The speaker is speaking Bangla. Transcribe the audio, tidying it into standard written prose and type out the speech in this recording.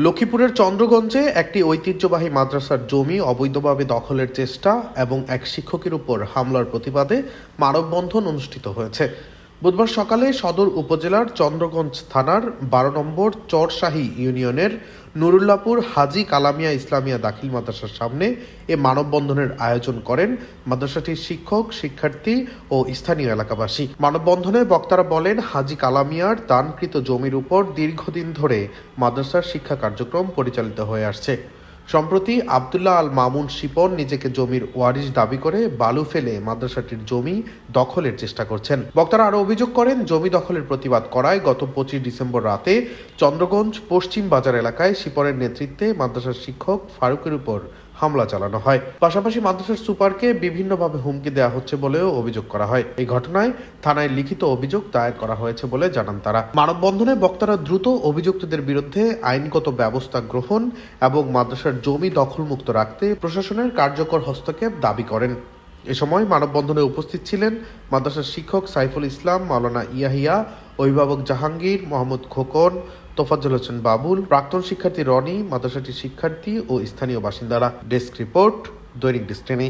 লক্ষ্মীপুরের চন্দ্রগঞ্জে একটি ঐতিহ্যবাহী মাদ্রাসার জমি অবৈধভাবে দখলের চেষ্টা এবং এক শিক্ষকের উপর হামলার প্রতিবাদে মানববন্ধন অনুষ্ঠিত হয়েছে। বুধবার সকালে সদর উপজেলার চন্দ্রগঞ্জ থানার ১২ নম্বর চরশাহী ইউনিয়নের নুরুল্লাপুর হাজী কালামিয়া ইসলামিয়া দাখিল মাদ্রাসার সামনে এ মানববন্ধনের আয়োজন করেন মাদ্রাসাটির শিক্ষক, শিক্ষার্থী ও স্থানীয় এলাকাবাসী। মানববন্ধনে বক্তারা বলেন, হাজী কালামিয়ার দানকৃত জমির উপর দীর্ঘদিন ধরে মাদ্রাসার শিক্ষা কার্যক্রম পরিচালিত হয়ে আসছে। সম্প্রতি আব্দুল্লাহ আল মামুন শিপন নিজেকে জমির ওয়ারিশ দাবি করে বালু ফেলে মাদ্রাসাটির জমি দখলের চেষ্টা করছেন। বক্তারা আরও অভিযোগ করেন, জমি দখলের প্রতিবাদ করায় গত ২৫ ডিসেম্বর রাতে চন্দ্রগঞ্জ পশ্চিম বাজার এলাকায় শিপনের নেতৃত্বে মাদ্রাসার শিক্ষক ফারুকের উপর হামলা চালানো হয়। পাশাপাশি মাদ্রাসার সুপারকে বিভিন্নভাবে হুমকি দেওয়া হচ্ছে বলেও অভিযোগ করা হয়। এই ঘটনায় থানায় লিখিত অভিযোগ দায়ের করা হয়েছে বলে জানান তারা। মানববন্ধনে বক্তারা দ্রুত অভিযুক্তদের বিরুদ্ধে আইনগত ব্যবস্থা গ্রহণ এবং মাদ্রাসার জমি দখলমুক্ত রাখতে প্রশাসনের কার্যকর হস্তক্ষেপ দাবি করেন। এ সময় মানববন্ধনে উপস্থিত ছিলেন মাদ্রাসার শিক্ষক সাইফুল ইসলাম, মাওলানা ইয়াহিয়া, অভিভাবক জাহাঙ্গীর, মোহাম্মদ খোকন, তোফাজ্জল হোসেন বাবুল, প্রাক্তন শিক্ষার্থী রনি, মাদ্রাসাটির শিক্ষার্থী ও স্থানীয় বাসিন্দারা। ডেস্ক রিপোর্ট, দৈনিক ডেস্টিনি।